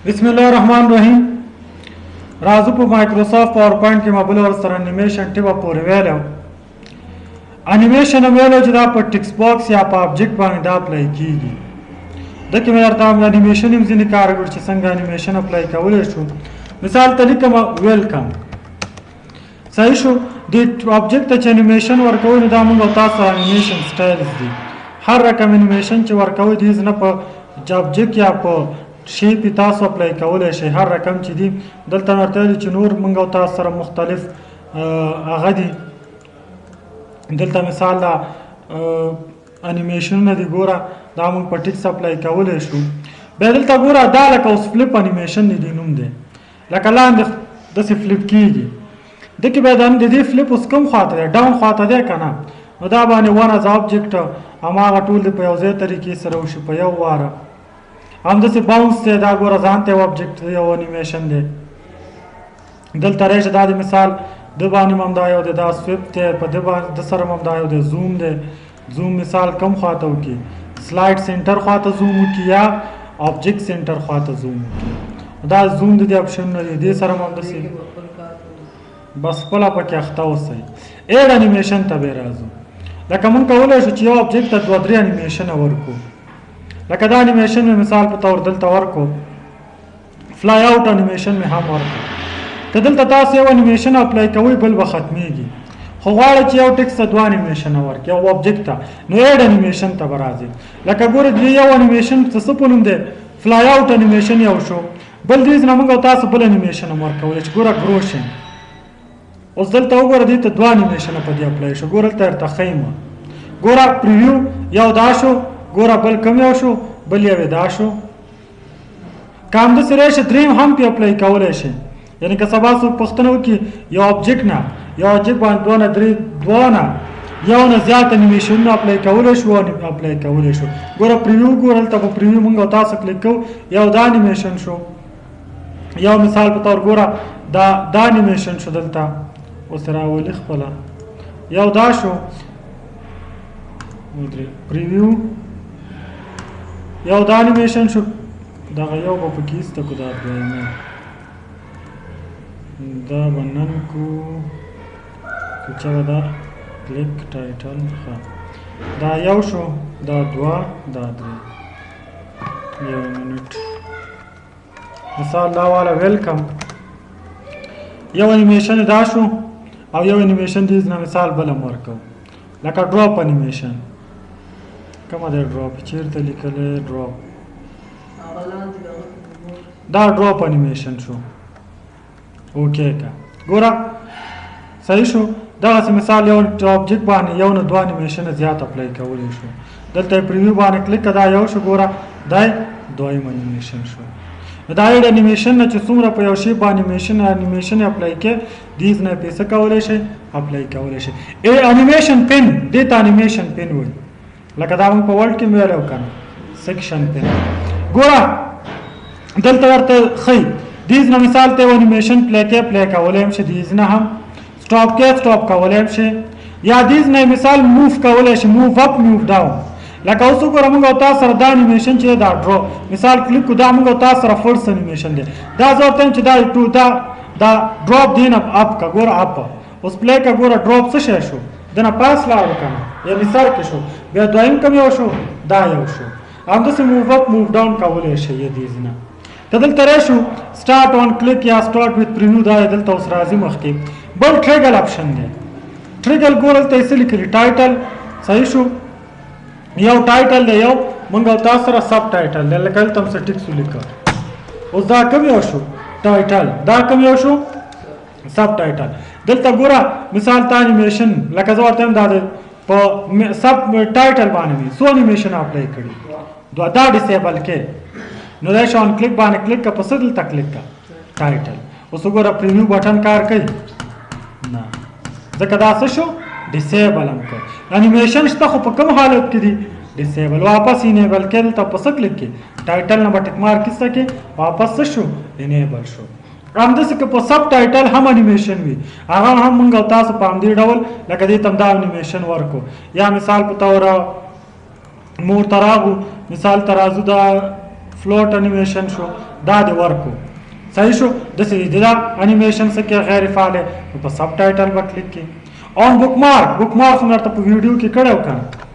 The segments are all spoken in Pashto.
بسم الله الرحمن الرحیم. راځو په مایکروسافټ پاور پوینټ کې مبل ور سره انیمیشن ټیبه پورې ویلو. انیمیشن ویلو چې دا په ټیکس باکس یا په ابجیکټ باندې دا اپلای کیږي. د کې مې درته انیمیشن هم ځینې کارګر چې څنګه انیمیشن اپلای کولای شو. مثال ته لیکم ویلکم. صحیح شو. د ابجیکټ ته انیمیشن ورکوي دا موږ تاسو انیمیشن سټایلز دي. هر رقم انیمیشن چې ورکوي دي نه په ابجیکټ یا په شی په تاسو اپلای کولای شي. هر رقم چې دی دلته ورته چې نور موږ تاسو سره مختلف هغه دي. دلته مثال دا انیمیشن نه دی ګوره دا موږ په ټیکس اپلای کولای شو. بیا دلته ګوره دا لکه اوس فلپ انیمیشن دی نوم دی لکه لاندې داسې فلپ کیږي. دکې بیا د دې فلپ اوس کوم خواته دی ډاون خواته دی که نه نو دا باندې ون از ابجیکټ هماغه ټول دی په یو ځای طریقې سره وشي په یو واره. همداسې باونس دی دا ګوره ځان ته یو ابجیکټ دی یو انیمیشن دی. دلته راشي دا د مثال د باندې هم دا یو دی دا سویپ دی په د باندې د سره هم دا یو دی زوم دی. زوم مثال کم خواته وکړي سلایډ سنټر خواته زوم وکړي یا ابجیکټ سنټر خواته زوم وکړي. دا زوم د دې اپشنونه دي. دې سره هم همداسې بس خپله پکې اخته اوسئ. ایډ انیمیشن ته بیا راځو. لکه موږ کولی شو چې یو ابجیکټ ته 2-3 انیمیشنه ورکړو. لکه دا انیمیشن مې مثال په طور دلته ورکو فلای آوټ انیمیشن مې هم ورکو. که دلته تاسو یو انیمیشن اپلای کوئ بل به ختمیږي خو غواړئ چې یو ټیکس ته 2 انیمیشنه ورکړي یو ابجیکټ ته نو ایډ انیمیشن ته به راځي. لکه ګورئ دې یو انیمیشن څه په نوم دی فلای آوټ انیمیشن یو شو بل دې نه موږ تاسو بل انیمیشن هم ورکولی چې ګوره ګروشن. اوس دلته وګوره دې ته 2 انیمیشنه په دې اپلای شو. ګوره دلته درته ښیم ګوره پریویو یو دا شو ګوره بل کم یو شو بل یو دا شو. که همداسې راشي دریم هم پې اپلای کولی شي. یعنې که سبا څوک پوښتنه وکړي یو ابجیکټ نه یو ابجیکټ باندې دوه نه یو نه زیات انیمیشنونه اپلای کولی شو اپلای کولی شو. ګوره پریویو ګوره هلته په پریویو موږ تاسو کلیک کوو یو دا انیمیشن شو. یو مثال په طور ګوره دا انیمیشن شو دلته اوس راولي خپله یو دا شو پریویو یو دا انیمیشن شو دغه یو به پکې ایسته کړو دا دویمه دا به نن کړو چې چېرې دا کلیک ټایټل ښه دا یو شو دا 2 دا 3 یو منټ مثال دا والا ویلکم یو انیمیشن دا شو او یو انیمیشن دې نه مثال بل هم ورکو لکه ډراپ انیمیشن. کومه دی ډراپ چیرته لیکلی ډراپ دا ډراپ انیمیشن شو. اوکې که ګوره صحیح شو. دغسې مثال یو ابجیکټ باندې یو نه 2 انیمیشنه زیات اپلای کولی شو. دلته پریویو باندې کلیک که دا یو شو ګوره دا دویم انیمیشن شو. دا ایډ انیمیشن نه چې څومره په یو شی باندې انیمیشن اپلای کې دیز نه پیسه کولی شي اپلای کولی شي. انیمیشن پن دې ته انیمیشن پن وایي لکه دا موږ په ورډ کې مې ویلی که نه سیکشن پن. ګوره دلته ورته ښیي دیز نه مثال ته یو انیمیشن پلی کولی هم شي دیز نه هم سټاپ کې سټاپ کولی هم شي یا دیز نه مثال موف کولی شي موف اپ موف ډاون. لکه اوس وګوره موږ تاسو سره دا انیمیشن چې دا ډرا مثال کلیک کو دا موږ تاسو سره فرست انیمیشن دی دا زه ورته چې دا ډراپ دی نه اپ کا ګوره اپ اوس پلی کا ګوره ډراپ څه شی شو دنه پاس لاړو که نه یعنې سر کې شو بیا دویم کم یو شو دا یو شو. همداسې موف اپ موف ډاون کولی شي یا دیز نه. که دلته راشو سټارټ آن کلیک یا سټارټ ویت پریویو دا دلته اوس راځي مخکې. بل ټریګل اپشن دی. ټریګل ګوره دلته یې څه لیکلي ټایټل صحیح شو. یو ټایټل دی یو موږ تاسو سره سب ټایټل دی لکه دلته هم څه ټیکس ولیکه. اوس دا کوم یو شو ټایټل دا کوم یو شو سب ټایټل. دلته ګوره مثال ته انیمیشن لکه زه ورته هم دا په سب ټایټل باندې مې څو انیمیشن اپلای کړي دا ډسیبل کې نو دا شان کلیک باندې کلیک که په څه دلته کلیک که ټایټل. اوس وګوره پریویو بټن کار کوي نه ځکه دا څه شو ډسیبل هم کړ. انیمیشن شته خو په کوم حالت کې دي ډسیبل. واپس انیبل کې دلته په څه کلیک کې ټایټل نه به ټیک مارک ایسته کې واپس څه شو انیبل شو. همداسې که په سب ټایټل هم انیمیشن وي هغه هم موږ تاسو په همدې ډول لکه دې ته هم دا انیمیشن ورکو. یا مثال په طور مور ته راغو مثال ته راځو دا فلوټ انیمیشن شو دا د ورکو صحیح شو دسې دا انیمیشن څه کې غیر فعال په سب ټایټل به کلیک کې اون بک مارک څنګه ته په ویډیو کې کړو کنه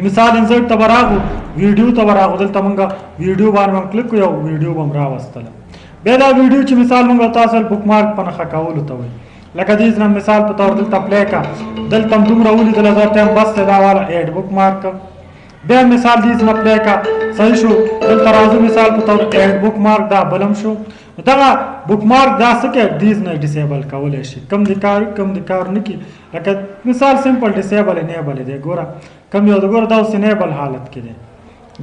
مثال انسرټ ته راغو ویډیو ته راغو دلته مونږه ویډیو باندې کلیک کوو ویډیو به راوستله بیا دا ویډیو چې مثال مونږ تاسو بک مارک په نخښه کولو ته وایي لکه دې ځنه مثال په تور دلته پلی کا دلته دومره ولیدل دا ټایم بس دا والا ایډ بک مارک بیا مثال دې ځنه پلی کا صحیح شو دلته راځو مثال په تور ایډ بک مارک دا بلم شو دا بک مارک دا څه کې دې ځنه ډیسیبل کولای شي کم د کار نه کی لکه مثال سمپل ډیسیبل انیبل دی ګوره کم یو ګوره دا انیبل حالت کې دی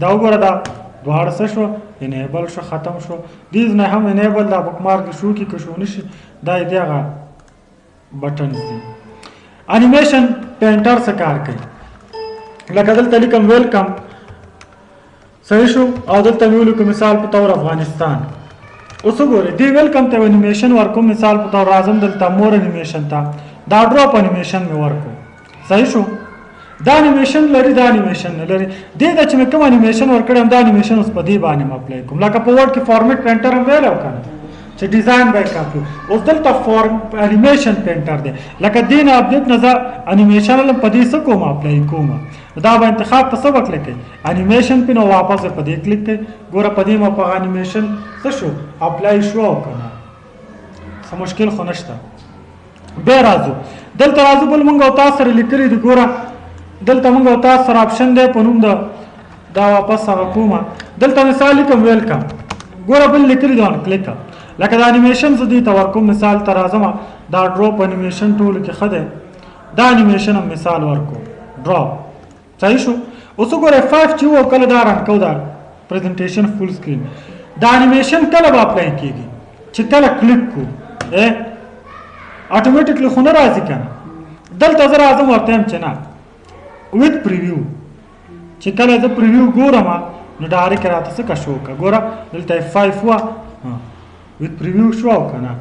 دا وګوره دا دواړه څه شو انیبل شو ختم شو دې ځنه هم انیبل دا بک مارک شو کې که شو نشي دا دې هغه بټنز دي انیمیشن پینټر څه کار کوي لکه دلته لیکم ویلکم صحیح شو او دلته ویلو که مثال په تور افغانستان اوس وګورئ دې ویلکم ته انیمیشن ورکوم مثال په تور راځم دلته مور انیمیشن ته دا ډراپ انیمیشن مې ورکو صحیح شو دا انیمیشن لري دا انیمیشن نه لري دې ته چې مې کوم انیمیشن ورکړم دا انیمیشن اوس په دې باندې م اپلای کوم لکه په ورډ کې فارمیټ پینټر هم ویلو کنه چې ډیزاین باید کافي اوس دلته فارم انیمیشن پینټر دی لکه دې نه اپډیټ نظر انیمیشن هم په دې څه کوم اپلای کوم دا به انتخاب په څه وکړئ کوي انیمیشن پې نو واپس په دې کلیک کوي ګوره په دې ما په انیمیشن څه شو اپلای شو او که نه څه مشکل خو نشته بیا راځو دلته راځو بل مونږ او تاسو سره لیکلي دي ګوره دلته مونږ او تاسو سره اپشن دی په نوم دا واپس هغه کومه دلته مثال لیکم ویلکم ګوره بل لیکلي دی کلیک لکه دا انیمیشن زه دې ته ورکوم مثال ته راځم دا ډراپ انیمیشن ټولو کې ښه دی دا انیمیشن هم مثال ورکو ډراپ صحیح شو اوس وګورئ 5 چې و کله دا رن کوو دا پریزنټیشن فول سکرین دا انیمیشن کله به اپلای کېږي چې کله کلیک کوو اټومیټیکلی خو نه راځي که نه دلته زه راځم ورته یم چې نه ویت پریویو چې کله زه پریویو ګورم نو ډایرکټ راته څه که شو که ګوره دلته 5 وه with preview شو او کنه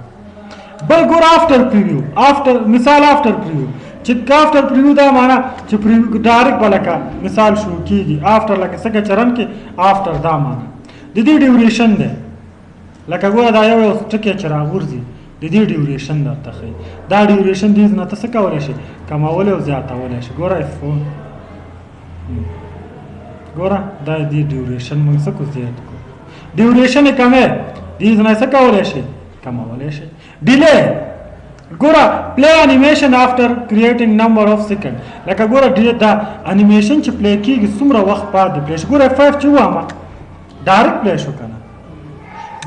بل ګور after preview after مثال after preview چې after preview دا معنا چې preview ډایرکټ بلکه مثال شو کیږي after لکه څنګه چرن کې after دا معنا د دې ډیوریشن ده لکه ګور دا یو ټکی چې راغورځي د دې ډیوریشن درته ښیي دا ډیوریشن دې نه ته څه کولی شي کمولی او زیاتولی شي ګوره ګوره دا دې ډیوریشن موږ څه کو زیات کو ډیوریشن یې کمې دې نه څه کولی شي کمولی شي ډیلی ګوره پلی انیمیشن افټر کریټینګ نمبر اف سیکنډ لکه ګوره دا انیمیشن چې پلی کېږي څومره وخت پاتې پلی شي ګوره 5 چې ووامه ډایرکټ پلی شو که نه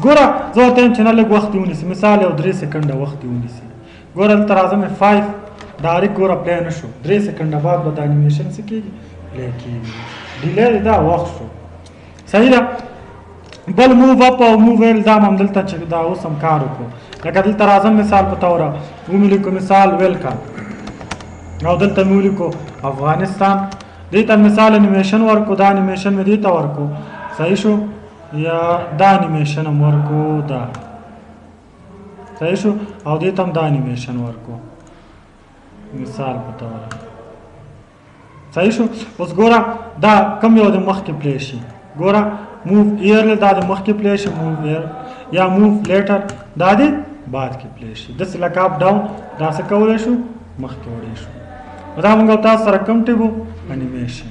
ګوره زه ورته یم چې نه لږ وخت یې ونیسي مثال یو 3 سیکنډه وخت یې ونیسي ګوره دلته راځم 5 ډایرکټ ګوره پلی نه شو 3 سیکنډه بعد به د انیمیشن څه کېږي پلی کېږي ډیلی دا وخت شو صحیح ده بل موو اپ او موو ویل دا هم دلته چې دا اوس هم کار وکړو لکه دلته راځم مثال په توره ومې لیکو مثال ویلکم او دلته مې ولیکو افغانستان دې ته مثال انیمیشن ورکو دا انیمیشن مې دې ته ورکو صحیح شو یا دا انیمیشن هم ورکو دا صحیح شو او دې ته هم دا انیمیشن ورکو مثال په توره صحیح شو اوس ګوره دا کم یو د مخکې پلی شي ګوره موو ایرلی دا د مخکې پلی شي موو ایر یا موو لیټر دا د بعد کې پلی شي داسې لکه اپ ډاون دا څه کولی شو مخکې وړی شو دا موږ تاسو سره کوم ټیب انیمیشن